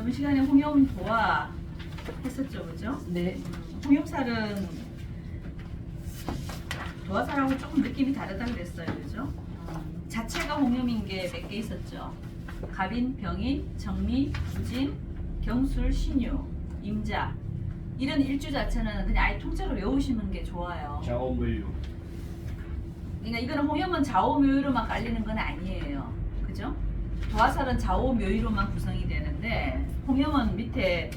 저번 시간에 홍염 도화 했었죠, 그죠? 네. 홍염살은 도화살하고 조금 느낌이 다르다 그랬어요, 그죠? 자체가 홍염인 게 몇 개 있었죠. 갑인, 병인, 정미, 무진, 경술, 신유, 임자. 이런 일주 자체는 그냥 아예 통째로 외우시는 게 좋아요. 자오물류. 그러니까 이거는 홍염은 좌오묘유로만 깔리는 건 아니에요. 그죠? 도화살은 좌오묘유로만 구성이 되는데 홍염은 밑에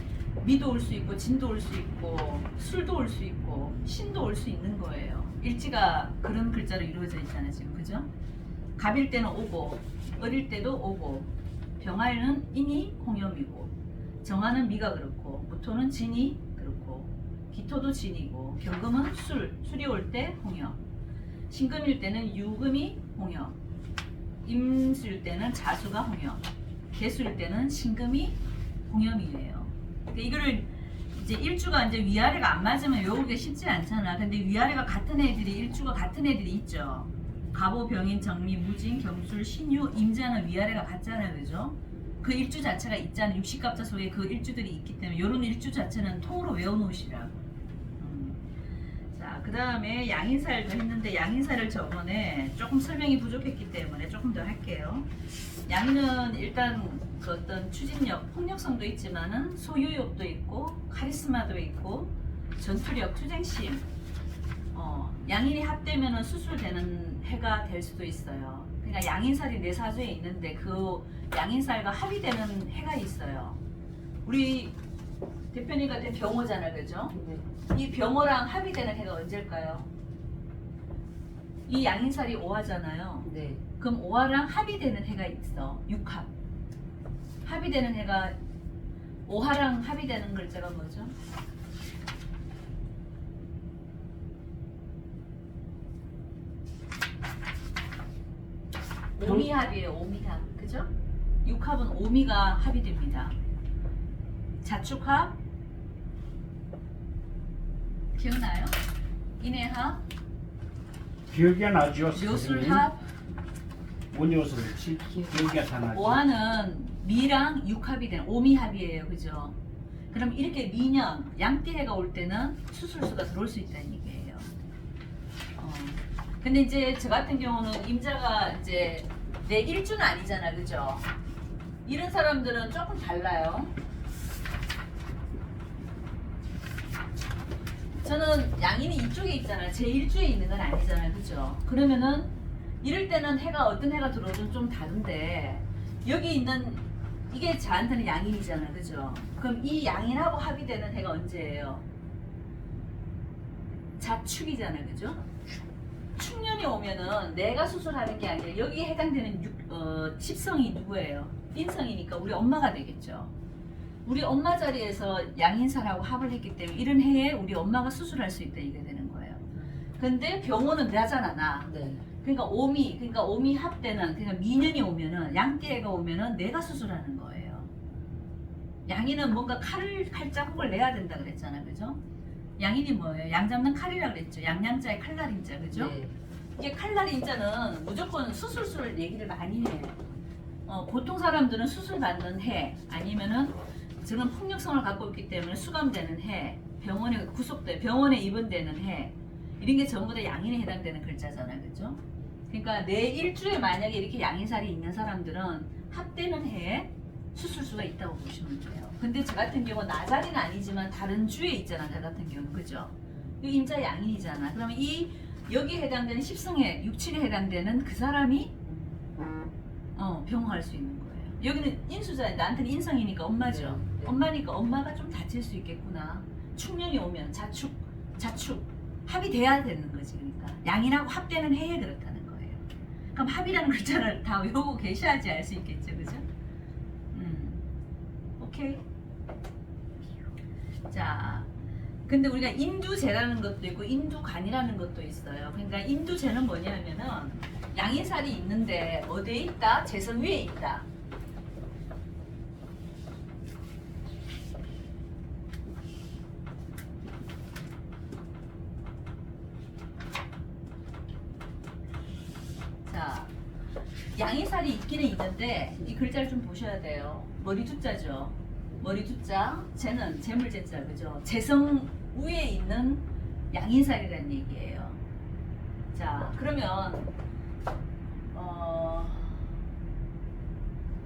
미도 올 수 있고 진도 올 수 있고 술도 올 수 있고 신도 올 수 있는 거예요. 일지가 그런 글자로 이루어져 있잖아요, 지금. 그죠? 갑일 때는 오고 어릴 때도 오고 병화에는 인이 홍염이고 정화는 미가 그렇고 무토는 진이 그렇고 기토도 진이고 경금은 술이 올 때 홍염, 신금일 때는 유금이 홍염, 임수일 때는 자수가 홍염, 개수일 때는 신금이 홍염이에요. 근데 이거를 이제 일주가 이제 위아래가 안 맞으면 외우기 쉽지 않잖아. 근데 위아래가 같은 애들이 일주가 같은 애들이 있죠. 갑오, 병인, 정미, 무진, 경술, 신유, 임자는 위아래가 같잖아요, 그죠? 그 일주 자체가 있잖아요. 육식갑자 속에 그 일주들이 있기 때문에 이런 일주 자체는 통으로 외워놓으시라고. 자, 그 다음에 양인살도 했는데 양인살을 저번에 조금 설명이 부족했기 때문에 조금 더 할게요. 양인은 일단 그 어떤 추진력, 폭력성도 있지만은 소유욕도 있고 카리스마도 있고 전투력, 투쟁심. 양인이 합되면은 수술되는 해가 될 수도 있어요. 그러니까 양인살이 내 사주에 있는데 그 양인살과 합이 되는 해가 있어요. 우리 대표님 같은 병호잖아요, 그죠? 이 병호랑 합이 되는 해가 언제일까요? 이 양인살이 오화잖아요. 네. 그럼 오화랑 합이 되는 해가 있어. 육합. 합이 되는 해가 오화랑 합이 되는 글자가 뭐죠? 오미합이에요. 오미합. 그죠? 육합은 오미가 합이 됩니다. 자축합 기억나요? 인해합, 기억이 안 나죠? 묘술합, 원효서 그렇지? 기억이 다 나죠? 오화는 미랑 육합이 되는 오미합이에요. 그죠? 그럼 이렇게 미년, 양띠해가 올 때는 수술수가 들어올 수 있다는 얘기예요. 근데 이제 저 같은 경우는 임자가 이제 내 일주는 아니잖아. 그죠? 이런 사람들은 조금 달라요. 저는 양인이 이쪽에 있잖아요. 제 일주에 있는 건 아니잖아요. 그죠? 그러면은 이럴 때는 해가 어떤 해가 들어오든 좀 다른데 여기 있는 이게 저한테는 양인이잖아요. 그죠? 그럼 이 양인하고 합이 되는 해가 언제예요? 자축이잖아요. 그죠? 축년이 오면은 내가 수술하는 게 아니라 여기에 해당되는 십성이 누구예요? 인성이니까 우리 엄마가 되겠죠. 우리 엄마 자리에서 양인살하고 합을 했기 때문에 이런 해에 우리 엄마가 수술할 수 있다 이게 되는 거예요. 근데 병호는 나잖아, 나. 네. 그러니까 오미 합 때는 그러니까 미년이 오면은 양띠해가 오면은 내가 수술하는 거예요. 양인은 뭔가 칼자국을 내야 된다 그랬잖아, 그죠? 양인이 뭐예요? 양 잡는 칼이라 그랬죠. 양양자의 칼날인자, 그죠? 네. 이게 칼날인자는 무조건 수술수를 얘기를 많이 해. 보통 사람들은 수술 받는 해 아니면은 저런 폭력성을 갖고 있기 때문에 수감되는 해, 병원에 구속돼, 병원에 입원되는 해 이런 게 전부 다 양인에 해당되는 글자잖아요, 그죠? 그러니까 내 일주에 만약에 이렇게 양인살이 있는 사람들은 합되는 해에 수술수가 있다고 보시면 돼요. 근데 저 같은 경우 나 자리는 아니지만 다른 주에 있잖아, 저 같은 경우, 그죠? 이 임자 양인이잖아. 그러면 이 여기에 해당되는 십성에 육칠에 해당되는 그 사람이 병화할 수 있는 거예요. 여기는 인수자, 나한테는 인성이니까 엄마죠. 네. 엄마니까 엄마가 좀 다칠 수 있겠구나. 축년이 오면 자축 합이 돼야 되는 거지. 그러니까 양인하고 합되는 해에 그렇다는 거예요. 그럼 합이라는 글자를 다 외우고 계셔야지 알 수 있겠죠, 그죠? 오케이. 자, 근데 우리가 인두제라는 것도 있고 인두간이라는 것도 있어요. 그러니까 인두제는 뭐냐면은 양인살이 있는데 어디에 있다? 재성 위에 있다. 자, 양인살이 있기는 있는데 이 글자를 좀 보셔야 돼요. 머리 두자죠. 머리 두자, 쟤는 재물재자, 그죠? 재성 위에 있는 양인살이라는 얘기예요. 자, 그러면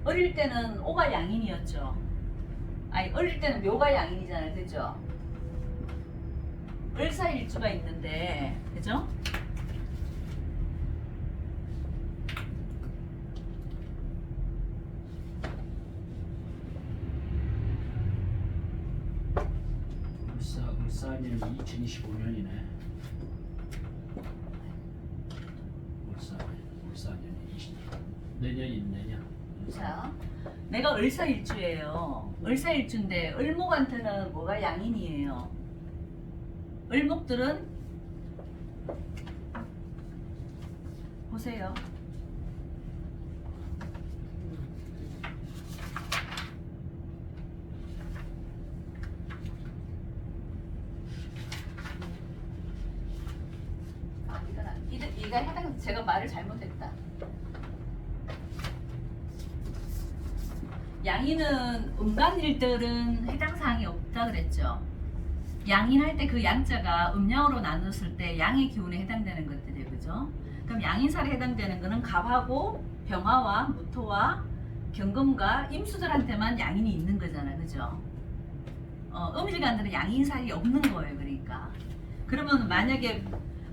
어릴 때는 오가 양인이었죠. 아니, 어릴 때는 묘가 양인이잖아요, 그죠? 을사일주가 있는데, 그죠? 울산이 2025년이네. 울산이 20 내년이 내년. 자, 내가 을사일주예요. 을사일주인데 을목한테는 뭐가 양인이에요. 을목들은 보세요. 이가 해당 제가 말을 잘못했다. 양인은 음간일들은 해당 사항이 없다 그랬죠. 양인할 때 그 양자가 음양으로 나눴을 때 양의 기운에 해당되는 것들이에요, 그죠? 그럼 양인살에 해당되는 거는 갑하고 병화와 무토와 경금과 임수들한테만 양인이 있는 거잖아, 그죠? 음일간들은 양인살이 없는 거예요, 그러니까. 그러면 만약에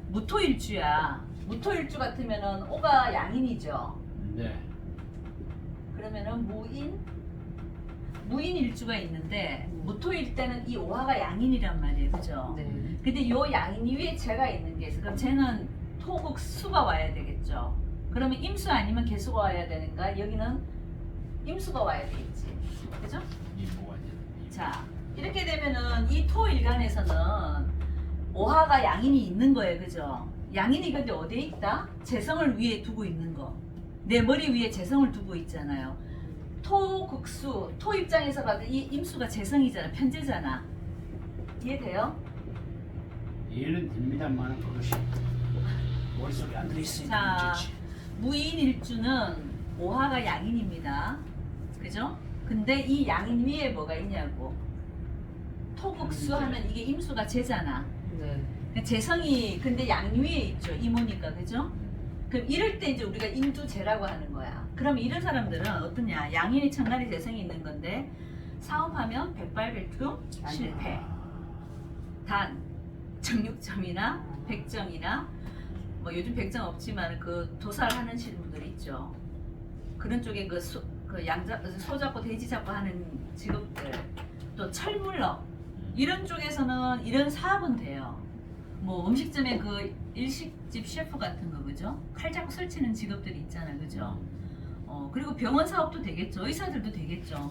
무토일주야. 무토일주 같으면은 오가 양인이죠. 네. 그러면은 무인일주가 있는데 무토일 때는 이 오화가 양인이란 말이에요, 그죠? 네. 근데 요 양인 위에 재가 있는 게 있어. 그럼 쟤는 토극수가 와야 되겠죠. 그러면 임수 아니면 개수가 와야 되는가? 여기는 임수가 와야 되겠지, 그죠? 자, 이렇게 되면은 이 토일간에서는 오화가 양인이 있는 거예요, 그죠? 양인이 근데 어디에 있다? 재성을 위에 두고 있는 거. 내 머리 위에 재성을 두고 있잖아요. 토극수, 토 입장에서 봐도 이 임수가 재성이잖아, 편재잖아. 이해돼요? 이해는 됩니다만 그것이 머릿속에 안 들어있으니까 자, 문제지. 무인일주는 오화가 양인입니다. 그죠? 근데 이 양인 위에 뭐가 있냐고. 토극수 하면 이게 임수가 재잖아. 네. 그러니까 재성이 근데 양 위에 있죠. 이모니까, 그죠? 그럼 이럴 때 이제 우리가 인두재라고 하는 거야. 그럼 이런 사람들은 어떠냐? 양인이 천간에 재성이 있는 건데 사업하면 백발백중 실패. 단 정육점이나 백정이나 뭐 요즘 백정 없지만 그 도살 하는 분들 있죠. 그런 쪽에 그 소 잡고 돼지 잡고 하는 직업들, 또 철물러 이런 쪽에서는 이런 사업은 돼요. 뭐 음식점에 그 일식집 셰프 같은 거, 그죠? 칼 잡고 설치는 직업들이 있잖아요, 그죠? 그리고 병원 사업도 되겠죠. 의사들도 되겠죠.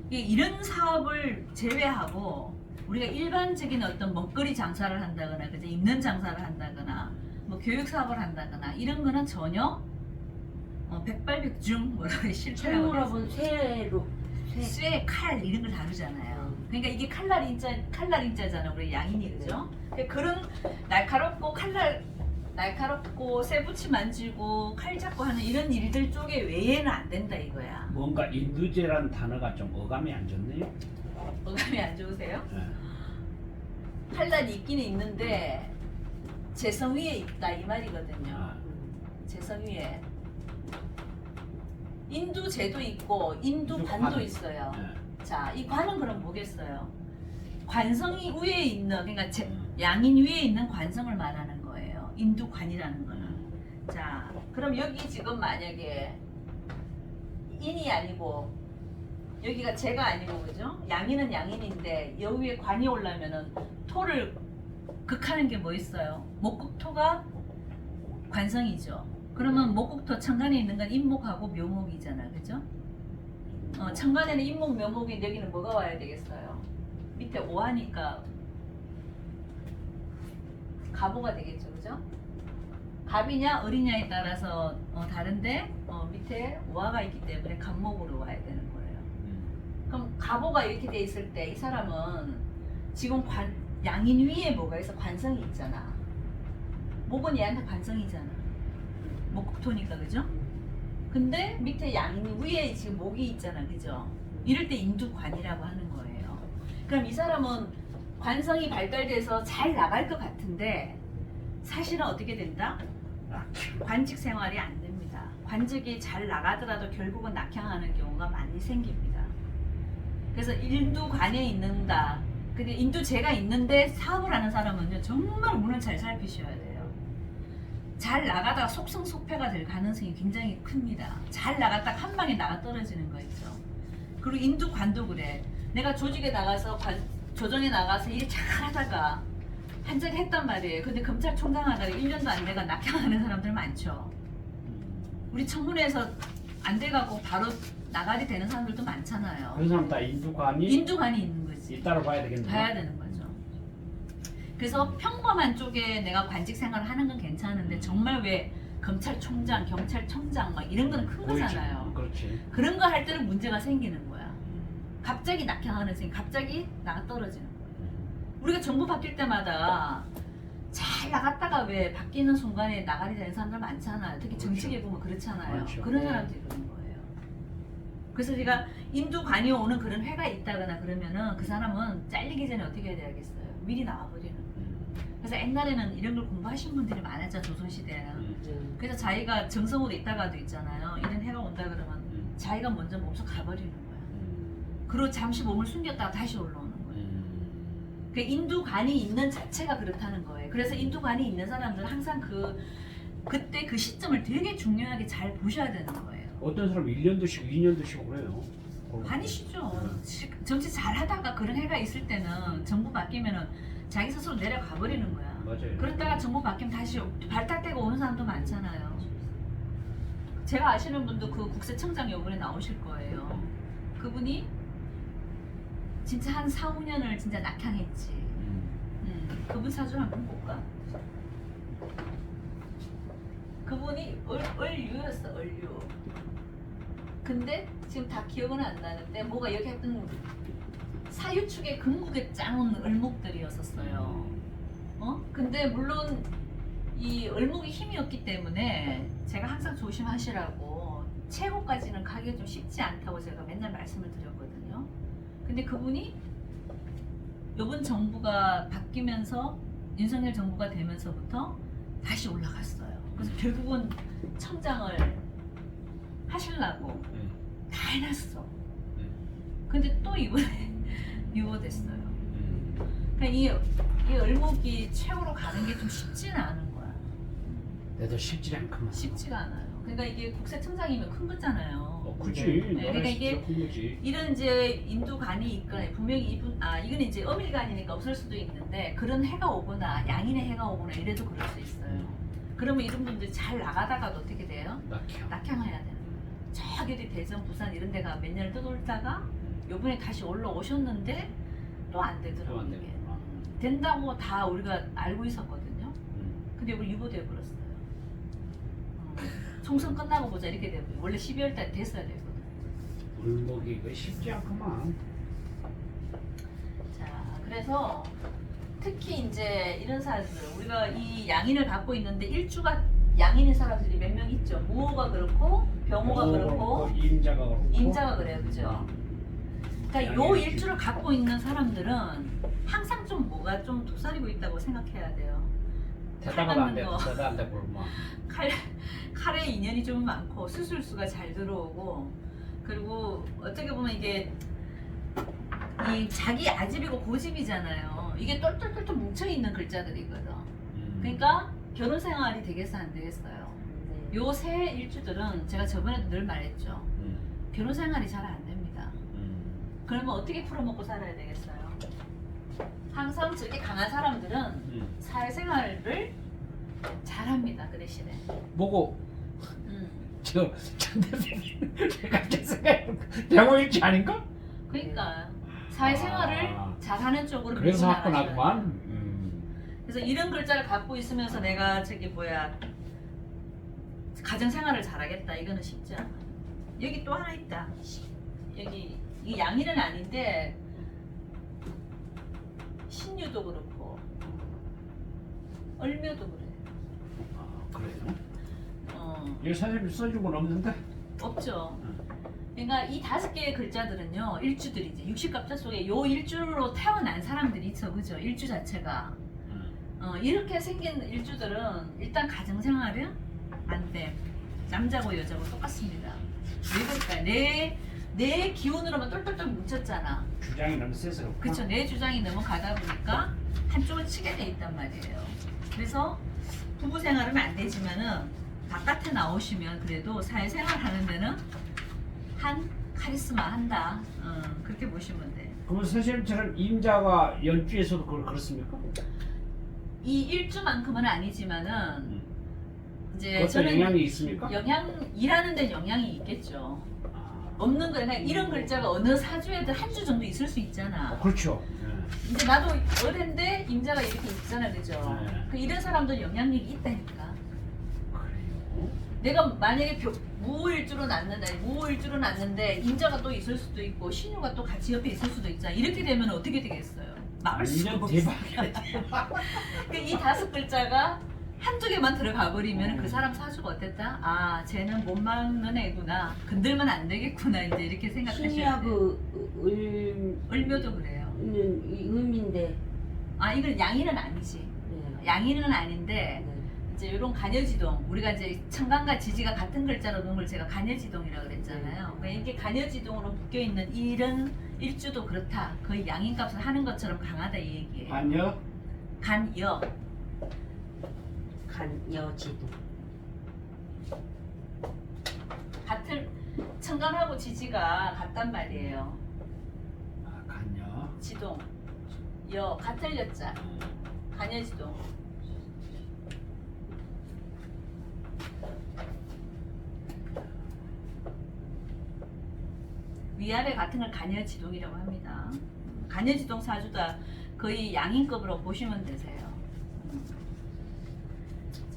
이런 사업을 제외하고 우리가 일반적인 어떤 먹거리 장사를 한다거나, 그죠? 입는 장사를 한다거나, 뭐 교육 사업을 한다거나 이런 거는 전혀 백발백중 뭐라고 실패라고 철물업은 쇠로 쇠, 칼 이런 걸 다루잖아요. 그러니까 이게 칼날인자잖아, 우리 양인이, 그죠? 그러니까 그런 날카롭고 쇠붙이 만지고 칼 잡고 하는 이런 일들 쪽에 외에는 안 된다 이거야. 뭔가 인두제라는 단어가 좀 어감이 안 좋네요. 어감이 안 좋으세요? 네. 칼날이 있기는 있는데 재성 위에 있다 이 말이거든요. 아, 재성 위에 인두재도 있고 인두관도 있어요. 네. 자, 이 관은 그럼 뭐겠어요? 관성이 위에 있는, 그러니까 양인 위에 있는 관성을 말하는 거예요. 인두관이라는 거는. 자, 그럼 여기 지금 만약에 인이 아니고 여기가 재가 아니고, 그죠? 양인은 양인인데 여기 위에 관이 오려면은 토를 극하는 게 뭐 있어요? 목국토가 관성이죠. 그러면 목국토 천간에 있는 건 인목하고 묘목이잖아, 그죠? 천간에는 인목, 묘목이 여기는 뭐가 와야 되겠어요? 밑에 오하니까 갑오가 되겠죠, 그죠? 갑이냐 을이냐에 따라서 다른데 밑에 오하가 있기 때문에 갑목으로 와야 되는 거예요. 그럼 갑오가 이렇게 돼 있을 때 이 사람은 지금 양인 위에 뭐가 있어? 관성이 있잖아. 목은 얘한테 관성이잖아. 목토니까, 그죠? 근데 밑에 양인 위에 지금 목이 있잖아, 그죠? 이럴 때 인두관이라고 하는 거예요. 그럼 이 사람은 관성이 발달돼서 잘 나갈 것 같은데 사실은 어떻게 된다? 관직 생활이 안 됩니다. 관직이 잘 나가더라도 결국은 낙향하는 경우가 많이 생깁니다. 그래서 인두관에 있는다. 근데 인두재가 있는데 사업을 하는 사람은요 정말 운을 잘 살피셔야 돼요. 잘 나가다가 속성속패가 될 가능성이 굉장히 큽니다. 잘 나갔다가 한 방에 나가 떨어지는 거 있죠. 그리고 인두관도 그래. 내가 조직에 나가서 조정에 나가서 일 잘하다가 한 적 했단 말이에요. 근데 검찰총장 하다가 1년도 안 돼가 낙향하는 사람들 많죠. 우리 청문회에서 안 돼가고 바로 나가리 되는 사람들도 많잖아요. 그런 사람 다 인두관이 인두관이 있는 거지. 잇따라 봐야 되겠네. 봐야 되는 거죠. 그래서 평범한 쪽에 내가 관직 생활을 하는 건 괜찮은데 정말 왜 검찰총장, 경찰청장 막 이런 건 큰 거잖아요. 그렇지. 그런 거 할 때는 문제가 생기는 거야. 갑자기 낙향하는 생각, 갑자기 나가 떨어지는 거야. 우리가 정부 바뀔 때마다 잘 나갔다가 왜 바뀌는 순간에 나가리 되는 사람들 많잖아요. 특히 정치계 보면 그렇잖아요. 많죠. 그런 사람들이 그런 거예요. 그래서 제가 인두관이 오는 그런 회가 있다거나 그러면은 그 사람은 잘리기 전에 어떻게 해야 되겠어요? 미리 나와버리는 거예요. 그래서 옛날에는 이런 걸 공부하신 분들이 많았죠, 조선시대에는. 그래서 자기가 정성으로 있다가도 있잖아요. 이런 해가 온다 그러면 자기가 먼저 몸소 가버리는 거야. 그리고 잠시 몸을 숨겼다가 다시 올라오는 거예요. 그 인두관이 있는 자체가 그렇다는 거예요. 그래서 인두관이 있는 사람들은 항상 그때 그 시점을 되게 중요하게 잘 보셔야 되는 거예요. 어떤 사람 1년도 쉬고 2년도 쉬고 그래요. 많이 쉬죠. 정치 잘 하다가 그런 해가 있을 때는 정부 바뀌면은 자기 스스로 내려가 버리는 거야. 맞아요. 그러다가 정부 바뀌면 다시 발탁되고 오는 사람도 많잖아요. 제가 아시는 분도 그 국세청장 요번에 나오실 거예요. 그분이 진짜 한 4, 5년을 진짜 낙향했지. 그분 사주 한번 볼까? 그분이 을유였어, 을유. 근데 지금 다 기억은 안 나는데 뭐가 여기 하여튼 사유축의 근국에 짜놓은 을목들이었었어요. 근데 물론 이 을목이 힘이 없기 때문에 제가 항상 조심하시라고 최고까지는 가기가 좀 쉽지 않다고 제가 맨날 말씀을 드렸거든요. 근데 그분이 이번 정부가 바뀌면서 윤석열 정부가 되면서부터 다시 올라갔어요. 그래서 결국은 청장을 하시려고 다 해놨어. 근데 또 이번에 유보됐어요. 그러니까 이 을목이 최고로 가는 게 좀 쉽지는 않은 거야. 내도 쉽지 않구만. 쉽지가 않아요. 그러니까 이게 국세청장이면 큰 거잖아요. 그렇지. 네, 그러니까 이게 큰 거지. 이런 이제 인두관이 있거나 분명히 이건 이제 어밀간이니까 없을 수도 있는데 그런 해가 오거나 양인의 해가 오거나 이래도 그럴 수 있어요. 그러면 이런 분들이 잘 나가다가도 어떻게 돼요? 낙향해야 되는 거예요. 저기 대전, 부산 이런 데가 몇 년을 떠돌다가 요번에 다시 올라오셨는데 또 안 되더라고요. 안 이게. 된다고 다 우리가 알고 있었거든요. 근데 우리 유보돼 버렸어요. 총선 끝나고 보자 이렇게 되고 원래 12월 달 됐어야 되거든. 울목이 이거 쉽지 않구만. 자, 그래서 특히 이제 이런 사람들 우리가 이 양인을 갖고 있는데 일주가 양인의 사람들이 몇 명 있죠. 무호가 그렇고 병호가 그렇고 임자가 그렇고 임자가 그래요, 그죠? 그러니까 요 양인이 일주를 갖고 있는 사람들은 항상 좀 뭐가 좀 도사리고 있다고 생각해야 돼요. 대답도 안 돼. 거. 대답 안 돼. 뭐. 칼에 인연이 좀 많고 수술수가 잘 들어오고 그리고 어떻게 보면 이게 이 자기 아집이고 고집이잖아요. 이게 똘똘똘똘 뭉쳐있는 글자들이거든. 그러니까 결혼 생활이 되겠어 안 되겠어요? 요 세 일주들은 제가 저번에도 늘 말했죠. 결혼 생활이 잘 안 됩니다. 그러면 어떻게 풀어먹고 살아야 되겠어요? 항상 저렇게 강한 사람들은 사회생활을 잘합니다. 그 대신에. 뭐고? 저 대표님 갑자기 생각해. 병호일지 아닌가? 그러니까 사회생활을 잘하는 쪽으로 그래서 밀고 갖고 나가셔야 돼요. 나구만. 그래서 이런 글자를 갖고 있으면서 내가 가정생활을 잘하겠다 이거는 쉽지 않아. 여기 또 하나 있다. 여기 이 양일은 아닌데 신유도 그렇고 얼묘도 그래. 그래요? 어 여기 선생님 써준 건 없는데? 없죠. 그러니까 이 5개의 글자들은요 일주들이지. 60갑자 속에 요 일주로 태어난 사람들이 있어, 그죠? 일주 자체가 이렇게 생긴 일주들은 일단 가정생활은 안 돼. 남자고 여자고 똑같습니다. 왜 그럴까요? 내 기운으로만 똘똘똘 뭉쳤잖아. 주장이 너무 세서 그렇구나. 그쵸. 내 주장이 너무 가다 보니까 한쪽을 치게 돼 있단 말이에요. 그래서 부부 생활은 안 되지만은 바깥에 나오시면 그래도 사회생활 하는 데는 한 카리스마 한다. 그렇게 보시면 돼. 그러면 선생님처럼 임자가 연주에서도 그렇습니까? 이 일주만큼은 아니지만은 이제 어떤 저는 영향이 있습니까? 일하는 데는 영향이 있겠죠. 없는 거야. 그냥 이런 글자가 어느 사주에도 한 주 정도 있을 수 있잖아. 그렇죠. 이제 나도 어른데 임자가 이렇게 있잖아, 그죠? 네. 그 이런 사람도 영향력이 있다니까. 그래요? 내가 만약에 무일주로 났는데 임자가 또 있을 수도 있고 신유가 또 같이 옆에 있을 수도 있잖아. 이렇게 되면 어떻게 되겠어요? 막을 수가 완전 없어. 대박이야. 이 5글자가 한두 개만 들어가 버리면 그 사람 사주가 어땠다? 아, 쟤는 못 막는 애구나. 건들면 안 되겠구나. 이제 이렇게 생각하셔야 돼. 신유하고 을묘도 그래요. 이 음인데. 아, 이건 양인은 아니지. 네. 양인은 아닌데 네. 이제 이런 간여지동, 우리가 이제 청간과 지지가 같은 글자로 놓은 걸 제가 간여지동이라고 그랬잖아요. 그러니까 이렇게 간여지동으로 묶여 있는 이런 일주도 그렇다. 거의 양인값을 하는 것처럼 강하다 이 얘기예요. 아니요. 간여. 간여지도. 같은 청간하고 지지가 같단 말이에요. 아, 간요. 지동, 여, 같을 여자, 간여지동. 위아래 같은 걸 간여지동이라고 합니다. 간여지동 사주다 거의 양인급으로 보시면 되세요.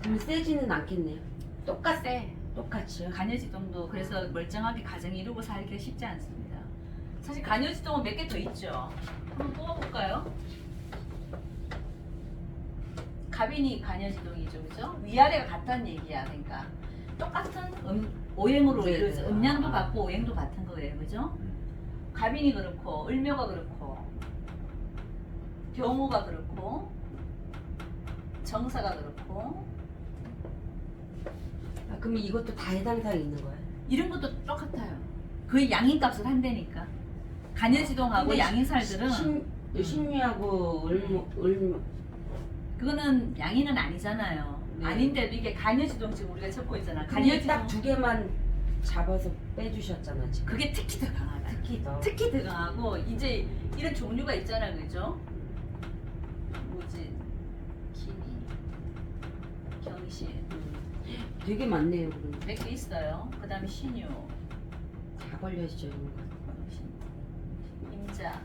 그럼 세지는 않겠네요. 세. 똑같이요. 간여지동도 그래서 멀쩡하게 가정 이루고 살기가 쉽지 않습니다. 사실 간여지동은 몇 개 더 있죠. 한번 뽑아볼까요? 갑인이 간여지동이죠, 그죠? 위아래가 같다는 얘기야, 그러니까 똑같은 오행으로 네, 이루어져 네. 음양도 아. 같고 오행도 같은 거예요, 그죠? 갑인이 그렇고 을묘가 그렇고 병호가 그렇고 정사가 그렇고 아, 그럼 이것도 다 해당 사항이 있는 거예요? 이런 것도 똑같아요. 거의 양인값을 한다니까. 간여지동하고 근데 양인살들은 신유하고 을모 그거는 양인은 아니잖아요. 네. 아닌데도 이게 간여지동 지금 우리가 찾고 있잖아. 간여 간여지동 딱두 개만 잡아서 빼주셨잖아 지금. 그게 특히 더 강하다. 특히 더. 더 강하고 이제 이런 종류가 있잖아, 그죠? 뭐지? 기니, 경신 되게 많네요. 그럼 몇 개 있어요. 그다음에 신유, 다 걸려있죠 이런 거. 임자,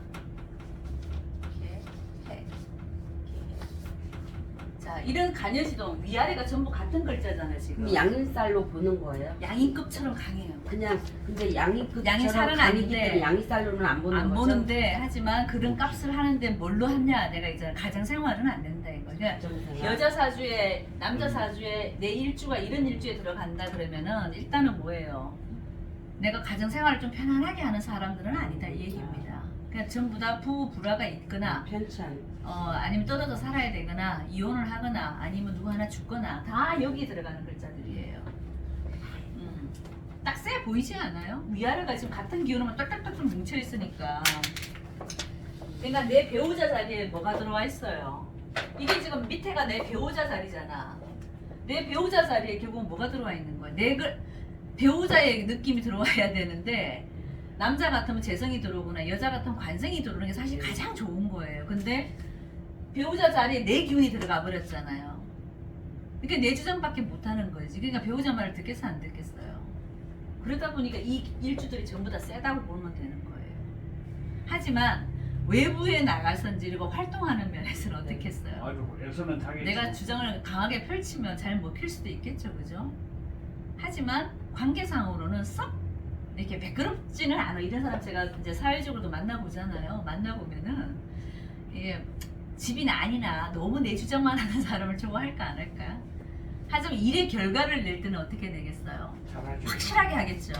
개, 해. 자, 이런 간여지동 위아래가 전부 같은 글자잖아 지금. 그럼 양인살로 보는 거예요? 양인급처럼 강해요. 그냥 근데 양인급처럼 양인살은 강이기 아닌데 때문에 양인살로는 안 보는 안 거죠? 보는데 하지만 그런 값을 하는데 뭘로 하냐? 내가 이제 가정생활은 안 된다 이거. 그러니까 정생활. 여자 사주에 남자 사주에 내 일주가 이런 일주에 들어간다 그러면은 일단은 뭐예요? 내가 가정생활을 좀 편안하게 하는 사람들은 아니다 이 얘기입니다. 그냥 전부 다 부부라가 있거나 편치 않. 아니면 떨어져 살아야 되거나 이혼을 하거나 아니면 누구 하나 죽거나 다 여기 들어가는 글자들이에요. 딱 세 보이지 않아요? 위아래가 지금 같은 기운으로만 딱딱딱딱 뭉쳐 있으니까. 그러니까 내 배우자 자리에 뭐가 들어와 있어요? 이게 지금 밑에가 내 배우자 자리잖아. 내 배우자 자리에 결국은 뭐가 들어와 있는 거야? 배우자의 느낌이 들어와야 되는데 남자 같으면 재성이 들어오거나 여자 같으면 관성이 들어오는 게 사실 가장 좋은 거예요. 근데 배우자 자리에 내 기운이 들어가 버렸잖아요. 그러니까 내 주장밖에 못하는 거지. 그러니까 배우자 말을 듣겠어 안 듣겠어요. 그러다 보니까 이 일주들이 전부 다 세다고 보면 되는 거예요. 하지만 외부에 나가서 이제 이렇게 활동하는 면에서는 어떻겠어요? 아주 애서는 타겠지. 내가 주장을 강하게 펼치면 잘 먹힐 수도 있겠죠, 그죠? 하지만 관계상으로는 썩 이렇게 매끄럽지는 않아. 이런 사람 제가 이제 사회적으로도 만나보잖아요. 만나보면은 이게 집이나 아니나 너무 내 주장만 하는 사람을 좋아할까 안 할까? 하지만 일의 결과를 낼 때는 어떻게 되겠어요? 잘하죠. 확실하게 하겠죠.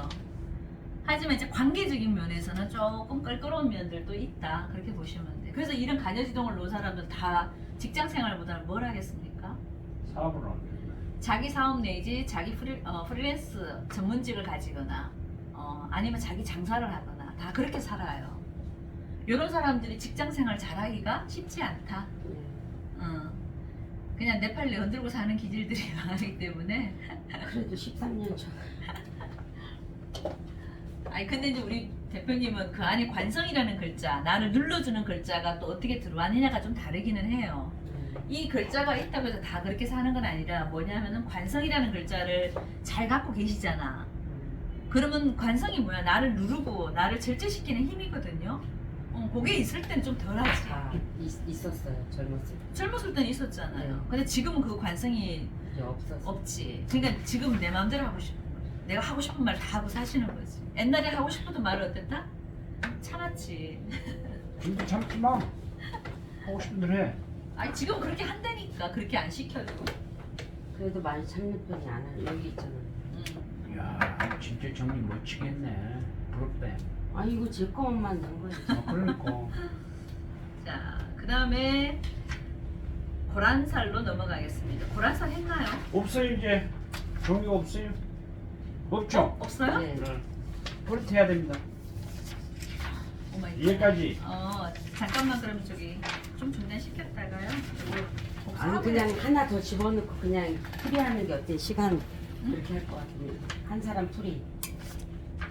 하지만 이제 관계적인 면에서는 조금 껄끄러운 면들도 있다. 그렇게 보시면 돼. 그래서 이런 가녀지동을 놓은 사람들 다 직장 생활보다는 뭘 하겠습니까? 사업을 하는 거예요. 자기 사업 내지 자기 프리랜스 전문직을 가지거나 아니면 자기 장사를 하거나 다 그렇게 살아요. 이런 사람들이 직장 생활 잘하기가 쉽지 않다. 그냥 내 팔 내어들고 사는 기질들이 많기 때문에. 그래도 13년 전. 아니 근데 이제 우리 대표님은 그 안에 관성이라는 글자, 나를 눌러주는 글자가 또 어떻게 들어왔느냐가 좀 다르기는 해요. 이 글자가 있다고 해서 다 그렇게 사는 건 아니라 뭐냐면은 관성이라는 글자를 잘 갖고 계시잖아. 그러면 관성이 뭐야? 나를 누르고 나를 절제시키는 힘이거든요. 그게 있을 때는 좀 덜하지. 있었어요. 젊었을 때. 젊었을 때는 있었잖아요. 네. 근데 지금은 그 관성이 이제 없었어. 없지. 그러니까 지금 내 마음대로 하고 싶은 거지. 내가 하고 싶은 말 다 하고 사시는 거지. 옛날에 하고 싶어도 말을 어땠다? 참았지. 근데 참지 마. 하고 싶은 대로 해. 아니 지금 그렇게 한다니까. 그렇게 안 시켜도. 그래도 많이 참는 편이 안 해. 여기 있잖아. 야, 진짜 정리 멋지겠네. 부럽다. 아 이거 제 것만 낸 거지. 그러니까. 자, 그 다음에 고란살로 넘어가겠습니다. 고란살 했나요? 없어요 이제. 종이가 없어요. 없죠? 없어요? 네. 네. 그렇게 해야 됩니다. 오마이갓. 여기까지. 잠깐만 그럼 저기 좀 중단시켰다가요. 이거 아니 그냥 하나 더 집어넣고 그냥 풀이하는 게 어때? 시간 그렇게 할 것 같은데 한 사람 풀이.